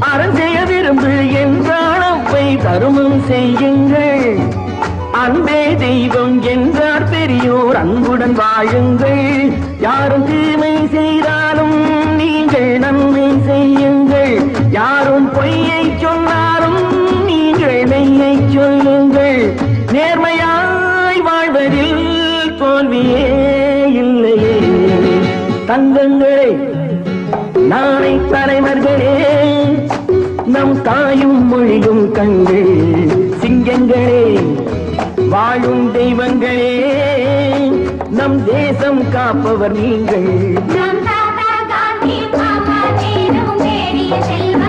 அறம் செய்ய விரும்பு என்றால் அவ்வை தருமம் செய்யுங்கள். அன்பே தெய்வம் என்றார் பெரியோர் அன்புடன் வாழுங்கள். யாரும் தீமை செய்தாலும் நீங்கள் நன்மை செய்யுங்கள். யாரும் பொய்யை சொன்னாலும் நீங்கள் மெய்யை சொல்லுங்கள். நேர்மையாய் வாழ்வதில் தோல்வியே இல்லையே. தங்கங்களே, நாளை தலைவர்களே, நம் தாயும் மொழியும் கண்கள். சிங்கங்களே, வாழும் தெய்வங்களே, நம் தேசம் காப்பவர் நீங்கள். நம் தாத்தா காந்தி மாமா நேரு மேரிய செல்வ